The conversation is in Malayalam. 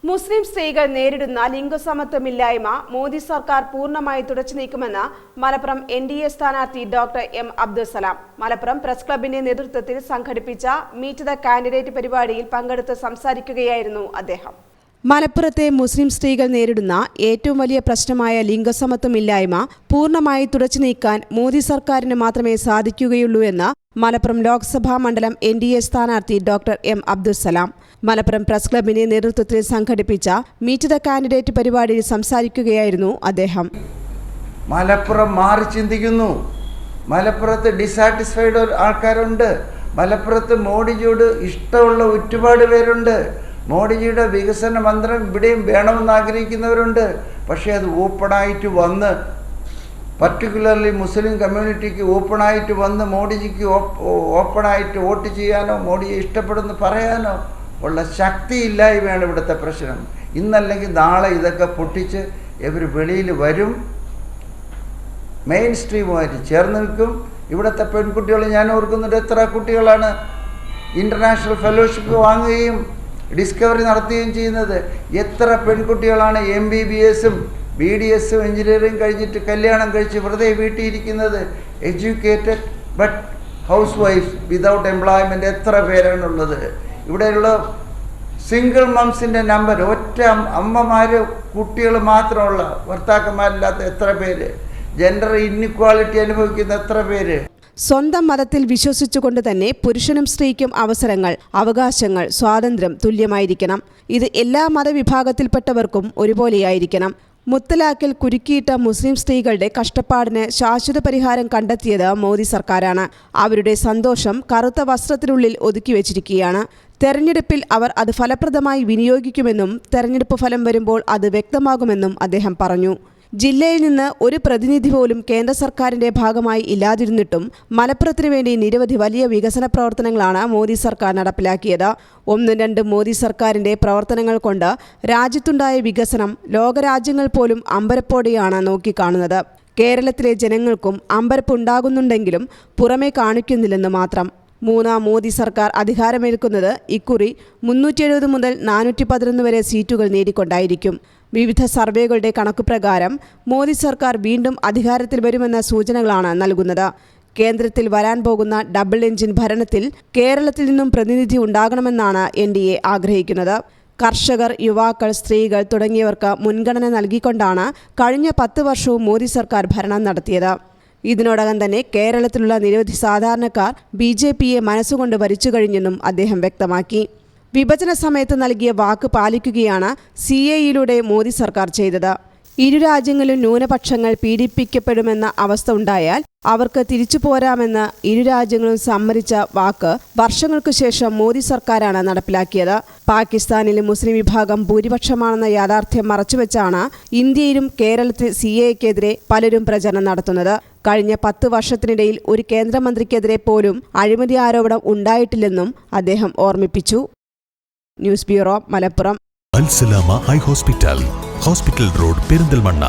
മുസ്ലിം സ്ത്രീകൾ നേരിടുന്ന ലിംഗസമത്വമില്ലായ്മ മോദി സർക്കാർ പൂർണ്ണമായി തുടച്ചു നീക്കുമെന്ന് മലപ്പുറം NDA സ്ഥാനാർത്ഥി doctor M. Abdussalam. Malappuram press ക്ലബിന്റെ നേതൃത്വത്തിൽ സംഘടിപ്പിച്ച മീറ്റ് ദ കാൻഡിഡേറ്റ് പരിപാടിയിൽ പങ്കെടുത്ത് സംസാരിക്കുകയായിരുന്നു അദ്ദേഹം. മലപ്പുറത്തെ മുസ്ലിം സ്ത്രീകൾ നേരിടുന്ന ഏറ്റവും വലിയ പ്രശ്നമായ ലിംഗസമത്വമില്ലായ്മ പൂർണ്ണമായി തുടച്ചു നീക്കാൻ മോദി സർക്കാരിന് മാത്രമേ സാധിക്കുകയുള്ളൂ എന്ന് മലപ്പുറം ലോക്സഭാ മണ്ഡലം NDA സ്ഥാനാർത്ഥി doctor M. Abdussalam Malappuram press ക്ലബിന്റെ നേതൃത്വത്തിൽ സംഘടിപ്പിച്ച മീറ്റ് ദ കാൻഡിഡേറ്റ് പരിപാടിയിൽ സംസാരിക്കുകയായിരുന്നു അദ്ദേഹം. മലപ്പുറം മാറി ചിന്തിക്കുന്നു. മലപ്പുറത്ത് ഡിസാറ്റിസ്ഫൈഡ് ആൾക്കാരുണ്ട്. മലപ്പുറത്ത് മോഡിജിയോട് ഇഷ്ടമുള്ള ഒരുപാട് പേരുണ്ട്. മോഡിജിയുടെ വികസന മന്ത്രം ഇവിടെയും വേണമെന്ന് ആഗ്രഹിക്കുന്നവരുണ്ട്. പക്ഷേ അത് ഓപ്പണായിട്ട് വന്ന്, പർട്ടിക്കുലർലി മുസ്ലിം കമ്മ്യൂണിറ്റിക്ക് ഓപ്പണായിട്ട് വന്ന് മോഡിജിക്ക് ഓപ്പണായിട്ട് വോട്ട് ചെയ്യാനോ മോഡിയെ ഇഷ്ടപ്പെടുന്നു പറയാനോ ഉള്ള ശക്തിയില്ലായ്മയാണ് ഇവിടുത്തെ പ്രശ്നം. ഇന്നല്ലെങ്കിൽ നാളെ ഇതൊക്കെ പൊട്ടിച്ച് ഇവർ വെളിയിൽ വരും, മെയിൻ സ്ട്രീമുമായിട്ട് ചേർന്ന് നിൽക്കും. ഇവിടുത്തെ പെൺകുട്ടികൾ ഞാൻ ഓർക്കുന്നുണ്ട്, എത്ര കുട്ടികളാണ് ഇൻ്റർനാഷണൽ ഫെലോഷിപ്പ് വാങ്ങുകയും ഡിസ്കവറി നടത്തുകയും ചെയ്യുന്നത്. എത്ര പെൺകുട്ടികളാണ് MBBSഉം BDSഉം എഞ്ചിനീയറിംഗ് കഴിഞ്ഞിട്ട് കല്യാണം കഴിച്ച് വെറുതെ വീട്ടിലിരിക്കുന്നത്. Educated but housewife without employment എത്ര പേരാണുള്ളത്. ഇവിടെയുള്ള സിംഗിൾ മംസിൻ്റെ നമ്പർ, ഒറ്റ അമ്മമാർ കുട്ടികൾ മാത്രമുള്ള ഭർത്താക്കന്മാരില്ലാത്ത എത്ര പേര്, ജെൻഡർ ഇൻഇക്വാളിറ്റി അനുഭവിക്കുന്ന എത്ര പേര്. സ്വന്തം മതത്തിൽ വിശ്വസിച്ചുകൊണ്ട് തന്നെ പുരുഷനും സ്ത്രീക്കും അവസരങ്ങൾ, അവകാശങ്ങൾ, സ്വാതന്ത്ര്യം തുല്യമായിരിക്കണം. ഇത് എല്ലാ മതവിഭാഗത്തിൽപ്പെട്ടവർക്കും ഒരുപോലെയായിരിക്കണം. മുത്തലാഖിൽ കുരുക്കിയിട്ട മുസ്ലിം സ്ത്രീകളുടെ കഷ്ടപ്പാടിന് ശാശ്വത പരിഹാരം കണ്ടെത്തിയത് മോദി സർക്കാരാണ്. അവരുടെ സന്തോഷം കറുത്ത വസ്ത്രത്തിനുള്ളിൽ ഒതുക്കി വെച്ചിരിക്കുകയാണ്. തെരഞ്ഞെടുപ്പിൽ അവർ അത് ഫലപ്രദമായി വിനിയോഗിക്കുമെന്നും തെരഞ്ഞെടുപ്പ് ഫലം വരുമ്പോൾ അത് വ്യക്തമാകുമെന്നും അദ്ദേഹം പറഞ്ഞു. ജില്ലയിൽ നിന്ന് ഒരു പ്രതിനിധി പോലും കേന്ദ്ര സർക്കാരിന്റെ ഭാഗമായി ഇല്ലാതിരുന്നിട്ടും മലപ്പുറത്തിനു വേണ്ടി നിരവധി വലിയ വികസന പ്രവർത്തനങ്ങളാണ് മോദി സർക്കാർ നടപ്പിലാക്കിയത്. 1-2 മോദി സർക്കാരിന്റെ പ്രവർത്തനങ്ങൾ കൊണ്ട് രാജ്യത്തുണ്ടായ വികസനം ലോകരാജ്യങ്ങൾ പോലും അമ്പരപ്പോടെയാണ് നോക്കിക്കാണുന്നത്. കേരളത്തിലെ ജനങ്ങൾക്കും അമ്പരപ്പുണ്ടാകുന്നുണ്ടെങ്കിലും പുറമേ കാണിക്കുന്നില്ലെന്ന് മാത്രം. 3ാം മോദി സർക്കാർ അധികാരമേൽക്കുന്നത് ഇക്കുറി 370 മുതൽ 411 വരെ സീറ്റുകൾ നേടിക്കൊണ്ടായിരിക്കും. വിവിധ സർവേകളുടെ കണക്കുപ്രകാരം മോദി സർക്കാർ വീണ്ടും അധികാരത്തിൽ വരുമെന്ന സൂചനകളാണ് നൽകുന്നത്. കേന്ദ്രത്തിൽ വരാൻ പോകുന്ന ഡബിൾ എഞ്ചിൻ ഭരണത്തിൽ കേരളത്തിൽ നിന്നും പ്രതിനിധി ഉണ്ടാകണമെന്നാണ് NDA ആഗ്രഹിക്കുന്നത്. കർഷകർ, യുവാക്കൾ, സ്ത്രീകൾ തുടങ്ങിയവർക്ക് മുൻഗണന നൽകിക്കൊണ്ടാണ് കഴിഞ്ഞ 10 വർഷവും മോദി സർക്കാർ ഭരണം നടത്തിയത്. ഇതിനോടകം തന്നെ കേരളത്തിലുള്ള നിരവധി സാധാരണക്കാർ BJPയെ മനസ്സുകൊണ്ട് ഭരിച്ചു കഴിഞ്ഞെന്നും അദ്ദേഹം വ്യക്തമാക്കി. വിഭജന സമയത്ത് നൽകിയ വാക്ക് പാലിക്കുകയാണ് CAEയിലൂടെ മോദി സർക്കാർ ചെയ്തത്. ഇരു രാജ്യങ്ങളിലും ന്യൂനപക്ഷങ്ങൾ പീഡിപ്പിക്കപ്പെടുമെന്ന അവസ്ഥ ഉണ്ടായാൽ അവർക്ക് തിരിച്ചു പോരാമെന്ന് ഇരു രാജ്യങ്ങളും സമ്മതിച്ച വാക്ക് വർഷങ്ങൾക്കു ശേഷം മോദി സർക്കാരാണ് നടപ്പിലാക്കിയത്. പാകിസ്ഥാനിലെ മുസ്ലിം വിഭാഗം ഭൂരിപക്ഷമാണെന്ന യാഥാർത്ഥ്യം മറച്ചുവെച്ചാണ് ഇന്ത്യയിലും കേരളത്തിൽ CAEക്കെതിരെ പലരും പ്രചരണം നടത്തുന്നത്. കഴിഞ്ഞ 10 വർഷത്തിനിടയിൽ ഒരു കേന്ദ്രമന്ത്രിക്കെതിരെ പോലും അഴിമതി ആരോപണം ഉണ്ടായിട്ടില്ലെന്നും അദ്ദേഹം ഓർമ്മിപ്പിച്ചു. News bureau, Malappuram. Al Salama eye hospital, hospital road, Perinthalmanna.